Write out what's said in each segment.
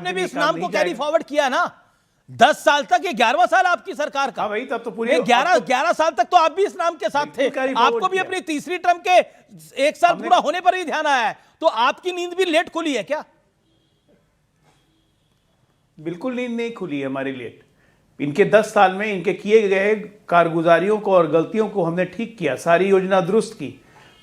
आपने भी इस नाम को कैरी फॉरवर्ड किया ना 10 साल तक। ये 11वां साल आपकी सरकार का। भाई तब तो पूरी 11 साल तक तो आप भी इस नाम के साथ थे। आपको भी अपनी तीसरी टर्म के 1 साल पूरा होने पर ही ध्यान आया है, तो आपकी नींद भी लेट खुली है क्या? बिल्कुल नींद नहीं खुली है हमारी लेट। इनके 10 साल में इनके किए गए कारगुजारियों को और गलतियों को हमने ठीक किया, सारी योजना दुरुस्त की।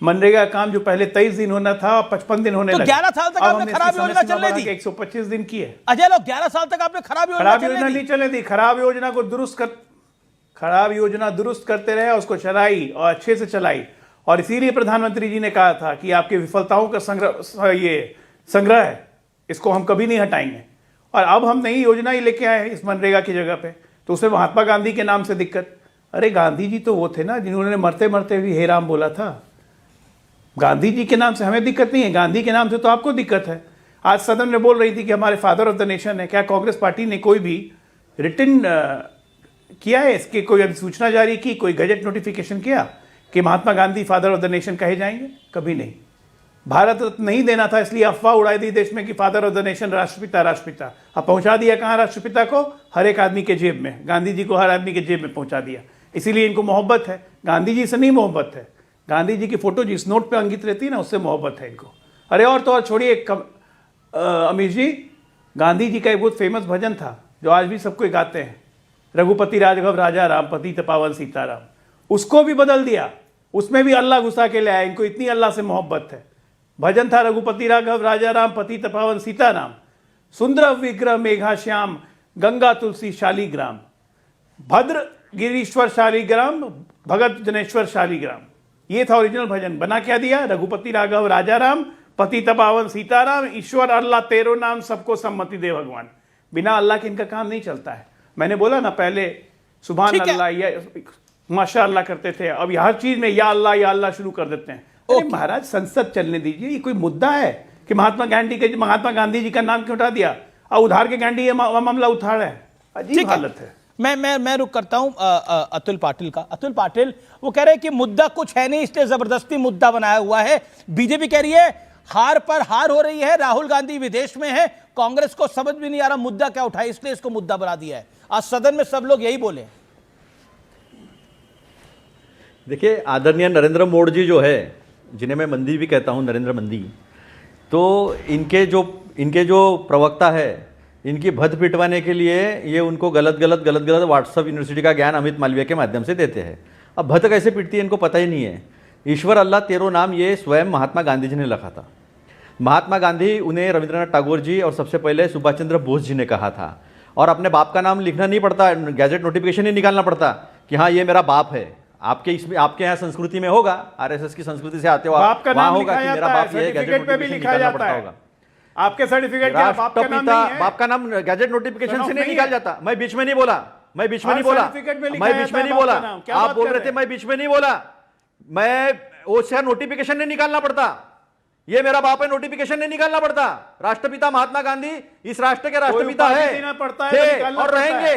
मनरेगा का काम जो पहले 23 दिन होना था 55 दिन होने तो लगा। 11 साल तक आपने खराब योजना चलने दी। 125 दिन की है अजय लोग 11 साल तक आपने खराब योजना नहीं चलने दी। खराब योजना को खराब योजना दुरुस्त करते रहे, उसको चलाई और अच्छे से चलाई। और इसीलिए प्रधानमंत्री जी ने कहा था कि आपकी विफलताओं का संग्रह है, इसको हम कभी नहीं हटाएंगे। और अब हम नई योजना ही लेके आए हैं इस मनरेगा की जगह पे, तो उसमें महात्मा गांधी के नाम से दिक्कत। अरे गांधी जी तो वो थे ना जिन्होंने मरते मरते भी हे राम बोला था। गांधी जी के नाम से हमें दिक्कत नहीं है, गांधी के नाम से तो आपको दिक्कत है। आज सदन में बोल रही थी कि हमारे फादर ऑफ द नेशन है। क्या कांग्रेस पार्टी ने कोई भी रिटन किया है इसके, कोई अधिसूचना जारी की, कोई गजट नोटिफिकेशन किया कि Mahatma Gandhi father of the nation कहे जाएंगे? कभी नहीं। भारत रत्न नहीं देना था, इसलिए अफवाह उड़ाई दी देश में कि फादर ऑफ द नेशन राष्ट्रपिता राष्ट्रपिता। अब पहुंचा दिया कहां राष्ट्रपिता को? हर एक आदमी के जेब में। गांधी जी को हर आदमी के जेब में पहुंचा दिया। इसीलिए इनको मोहब्बत है, गांधी जी से नहीं मोहब्बत है। गांधी जी की फोटो जिस नोट पे अंकित रहती है ना, उससे मोहब्बत है इनको। अरे और तो और छोड़िए अमीर जी, गांधी जी का एक बहुत फेमस भजन था जो आज भी सबको गाते हैं, रघुपति राघव राजा राम पतित पावन सीताराम। उसको भी बदल दिया, उसमें भी अल्लाह घुसा के ले आया। इनको इतनी अल्लाह से मोहब्बत है। भजन था रघुपति राघव राजा राम पतित पावन सीताराम, सुंदर विग्रह मेघा श्याम, गंगा तुलसी शालीग्राम, भद्र गिरीश्वर शालीग्राम, भगत जनेश्वर शालीग्राम। ये था ओरिजिनल भजन। बना क्या दिया? रघुपति राघव राजा राम पतित पावन सीताराम, ईश्वर अल्लाह तेरो नाम, सबको सम्मति दे भगवान। बिना अल्लाह के इनका काम नहीं चलता है। मैंने बोला ना पहले सुभान अल्लाह या माशा अल्लाह करते थे, अब हर चीज में या अल्लाह शुरू कर देते हैं। अरे महाराज संसद चलने दीजिए। ये कोई मुद्दा है कि महात्मा गांधी जी का नाम क्यों उठा दिया? और उधार के गांधी मामला उठाड़ है। अजीब हालत है। मैं रुक करता हूं अतुल पाटिल का। अतुल पाटिल वो कह रहे हैं कि मुद्दा कुछ है नहीं, इसलिए जबरदस्ती मुद्दा बनाया हुआ है। बीजेपी कह रही है हार पर हार हो रही है, राहुल गांधी विदेश में है, कांग्रेस को समझ भी नहीं आ रहा मुद्दा क्या उठाए, इसलिए इसको मुद्दा बना दिया है। आज सदन में सब लोग यही बोले। देखिए आदरणीय नरेंद्र मोदी जी जो है, जिन्हें मैं मंदी भी कहता हूं, नरेंद्र मंदी, तो इनके जो प्रवक्ता है, इनकी भद पिटवाने के लिए ये उनको गलत व्हाट्सएप यूनिवर्सिटी का ज्ञान अमित मालवीय के माध्यम से देते हैं। अब भद कैसे पिटती है इनको पता ही नहीं है। ईश्वर अल्लाह तेरो नाम ये स्वयं महात्मा गांधी जी ने लिखा था। महात्मा गांधी उन्हें रविंद्रनाथ टैगोर जी और सबसे पहले सुभाष चंद्र बोस जी ने कहा था। और अपने बाप का नाम लिखना नहीं पड़ता, गैजेट नोटिफिकेशन नहीं निकालना पड़ता कि हाँ ये मेरा बाप है। आपके यहाँ संस्कृति में होगा, आरएसएस की संस्कृति से आते हो बाप का नाम होगा कि मेरा बाप ये गैजेट नोटिफिकेशन निकालना पड़ता होगा। आपके सर्टिफिकेट में बाप का नाम गैजेट नोटिफिकेशन से नहीं निकाल जाता। मैं बीच में नहीं बोला, मैं बीच में नहीं बोला। आप बोल रहे थे मैं बीच में नहीं बोला। मैं उसका नोटिफिकेशन नहीं निकालना पड़ता, ये मेरा बाप है, नोटिफिकेशन नहीं निकालना पड़ता। राष्ट्रपिता महात्मा गांधी इस राष्ट्र के राष्ट्रपिता है और रहेंगे।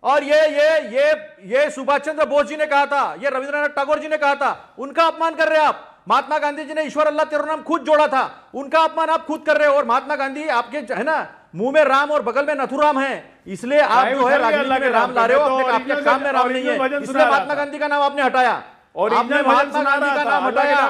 और ये सुभाष चंद्र बोस जी ने कहा था, ये रविंद्रनाथ टैगोर जी ने कहा था, उनका अपमान कर रहे हैं आप। महात्मा गांधी जी ने ईश्वर अल्लाह तेरो नाम खुद जोड़ा था, उनका अपमान आप खुद कर रहे हो। और महात्मा गांधी आपके है ना मुंह में राम और बगल में नथुराम है, इसलिए आप जो है राजनीति में राम ला रहे हो, आपके काम में राम नहीं है, इसलिए महात्मा गांधी का नाम आपने हटाया। और आपने महात्मा गांधी का नाम हटाया।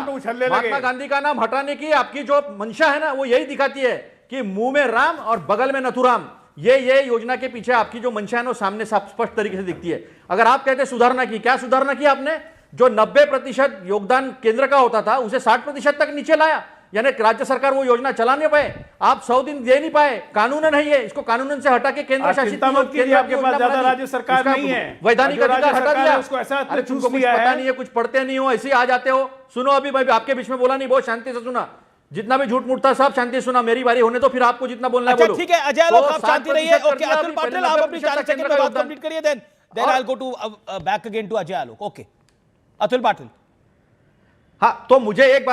महात्मा गांधी का नाम हटाने की आपकी जो मंशा है ना, वो यही दिखाती है कि मुंह में राम और बगल में नथुराम। ये योजना के पीछे आपकी जो मंशा है ना, सामने स्पष्ट तरीके से दिखती है। अगर आप कहते सुधारना की, क्या सुधारना की आपने? जो 90% योगदान केंद्र का होता था उसे 60% तक नीचे लाया, यानी राज्य सरकार वो योजना चला नहीं पाए। आप 100 दिन दे नहीं पाए, कानून नहीं है, इसको कानून से हटा के केंद्र शासित आपके पास ज्यादा राज्य सरकार नहीं है, वैधानिक अधिकार हटा दिया। अरे तुमको कुछ पता नहीं है, कुछ पढ़ते नहीं हो, ऐसे ही आ जाते हो। सुनो, अभी मैं आपके बीच में बोला नहीं, बहुत शांति से सुना। जितना भी झूठ मूठ था सब शांति सुना। मेरी बारी होने तो फिर आपको जितना बोलना है बोलो। ठीक है अजय लोग आप शांति रहिए। ओके अतुल पाटिल आप अपनी 40 सेकंड में बात कंप्लीट करिए, then I will go to back again to Ajay Alok. Okay Atul Patil. हाँ, तो मुझे एक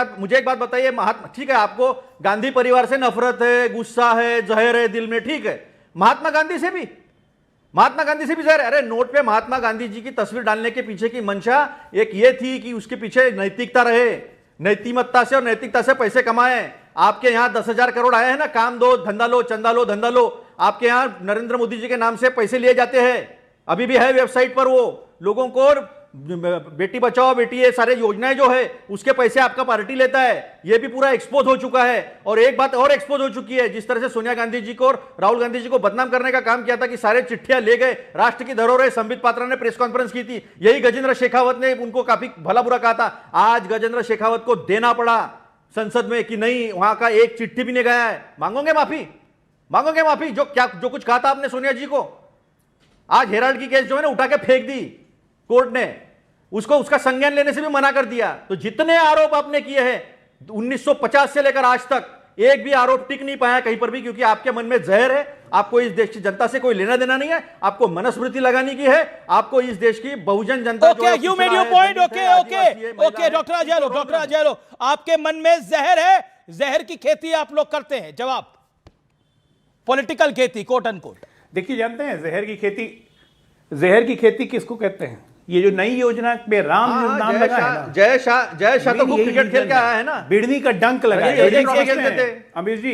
बात बताइए। महात्मा, ठीक है आपको गांधी परिवार से नफरत है, गुस्सा है, जहर है दिल में, ठीक है। महात्मा गांधी से भी जहर। अरे नोट पे महात्मा गांधी जी की तस्वीर डालने के पीछे की मंशा एक ये थी कि उसके पीछे नैतिकता रहे, नैतिकता से और नैतिकता से पैसे कमाए। आपके यहां 10,000 करोड़ आए हैं ना, काम दो धंधा लो, चंदा लो, धंधा लो। आपके यहां नरेंद्र मोदी जी के नाम से पैसे लिए जाते हैं, अभी भी है वेबसाइट पर, वो लोगों को बेटी बचाओ बेटी ये सारे योजनाएं जो है उसके पैसे आपका पार्टी लेता है, ये भी पूरा एक्सपोज हो चुका है। और एक बात और एक्सपोज हो चुकी है, जिस तरह से सोनिया गांधी जी को और राहुल गांधी जी को बदनाम करने का काम किया था कि सारे चिट्ठियां ले गए, राष्ट्र की धरोहर है, संबित पात्रा ने प्रेस कॉन्फ्रेंस की थी, यही गजेंद्र शेखावत ने उनको काफी भला बुरा कहा था। आज गजेंद्र शेखावत को देना पड़ा संसद में कि नहीं, वहां का एक चिट्ठी भी नहीं गया है। मांगोगे माफी, मांगोगे माफी? जो कुछ कहा था आपने सोनिया जी को, आज हेराल्ड की केस जो है ना उठा के फेंक दी कोर्ट ने, उसको उसका संज्ञान लेने से भी मना कर दिया। तो जितने आरोप आपने किए हैं 1950 से लेकर आज तक, एक भी आरोप टिक नहीं पाया कहीं पर भी, क्योंकि आपके मन में जहर है। आपको इस देश की जनता से कोई लेना देना नहीं है, आपको मनुस्मृति लगाने की है, आपको इस देश की बहुजन जनता okay, you made your point. Okay doctor Ajay, आपके मन में जहर है, जहर की खेती आप लोग करते हैं। जवाब, पॉलिटिकल खेती कोट अनकोट। देखिए, जानते हैं जहर की खेती किसको कहते हैं? ये जो नई योजना में राम नाम लगा है ना, जय शाह तो खूब क्रिकेट खेल के आया है ना, बिड़नी का डंक लगा है। अमीर जी,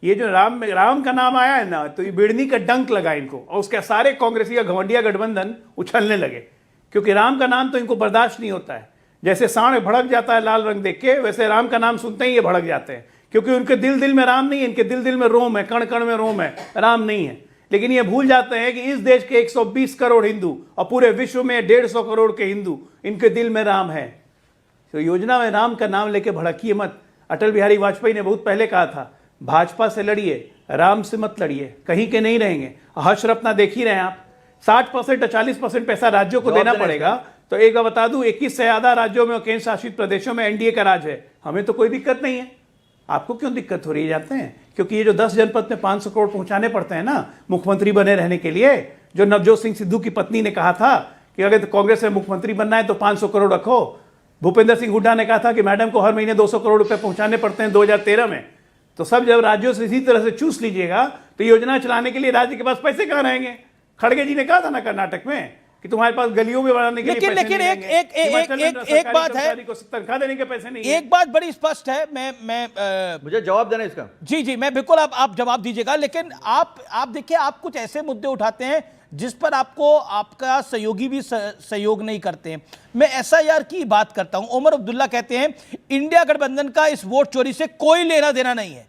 ये जो राम का नाम आया है ना, तो ये बिड़नी का डंक लगा इनको, और उसके सारे कांग्रेसी का घमंडिया गठबंधन उछलने लगे, क्योंकि राम का नाम तो इनको बर्दाश्त नहीं होता है। जैसे सांड भड़क जाता है लाल रंग देख के, वैसे राम का नाम सुनते ही ये भड़क जाते हैं, क्योंकि उनके दिल में राम नहीं है, इनके दिल में रोम है, कण कण में रोम है, राम नहीं है। लेकिन ये भूल जाते हैं कि इस देश के 120 करोड़ हिंदू और पूरे विश्व में 150 करोड़ के हिंदू, इनके दिल में राम है। तो योजना में राम का नाम लेके भड़किए मत। अटल बिहारी वाजपेयी ने बहुत पहले कहा था, भाजपा से लड़िए, राम से मत लड़िए, कहीं के नहीं रहेंगे। हश्र अपना देख ही रहे हैं आप, 60% और 40% पैसा राज्यों को देना पड़ेगा। तो एक बार बता दूं, 21 से ज्यादा राज्यों में और केंद्र शासित प्रदेशों में एनडीए का राज है। हमें तो कोई दिक्कत नहीं है, आपको क्यों दिक्कत हो रही है? जानते हैं, क्योंकि ये जो 10 जनपद में 500 करोड़ पहुंचाने पड़ते हैं ना मुख्यमंत्री बने रहने के लिए, जो नवजोत सिंह सिद्धू की पत्नी ने कहा था कि अगर कांग्रेस में मुख्यमंत्री बनना है तो 500 करोड़ रखो। भूपेंद्र सिंह हुड्डा ने कहा था कि मैडम को हर महीने 200 करोड़ रुपए पहुंचाने पड़ते हैं 2013 में। तो सब जब राज्यों से इसी तरह से चूस लीजिएगा तो योजना चलाने के लिए राज्य के पास पैसे कहां रहेंगे? खड़गे जी ने कहा था ना कर्नाटक में कि तुम्हारे पास गलियों में बनाने के लिए लेकिन एक बात है, तनख्वाह देने के पैसे नहीं। एक बात बड़ी स्पष्ट है, मैं मुझे जवाब देना इसका। जी मैं बिल्कुल, आप जवाब दीजिएगा। लेकिन आप देखिए, आप कुछ ऐसे मुद्दे उठाते हैं जिस पर आपको आपका सहयोगी भी सहयोग नहीं करते हैं। मैं एसआईआर की बात करता हूं। उमर अब्दुल्ला कहते हैं इंडिया गठबंधन का इस वोट चोरी से कोई लेना देना नहीं है।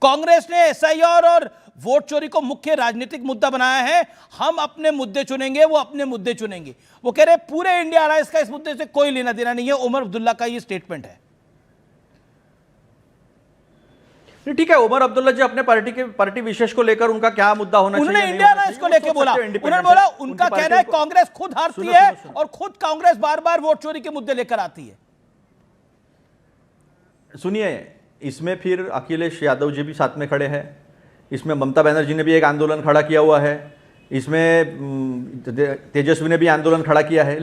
कांग्रेस ने एसआईआर और वोट चोरी को मुख्य राजनीतिक मुद्दा बनाया है। हम अपने मुद्दे चुनेंगे, वो अपने मुद्दे चुनेंगे। वो कह रहे पूरे इंडिया अलायंस का इस मुद्दे से कोई लेना देना नहीं है। उमर अब्दुल्ला का ये स्टेटमेंट है। ठीक है, उमर अब्दुल्ला जी अपने पार्टी विशेष को लेकर उनका क्या मुद्दा होना चाहिए, उन्होंने इंडिया अलायंस को लेकर बोला। उन्होंने बोला उनका कहना है कांग्रेस खुद हारती है और खुद कांग्रेस बार बार वोट चोरी के मुद्दे लेकर आती है। सुनिए, इसमें फिर अखिलेश यादव जी भी साथ में खड़े हैं, इसमें ममता बनर्जी ने भी एक आंदोलन खड़ा किया हुआ है, इसमें तेजस्वी ने भी आंदोलन खड़ा किया है। लेकिन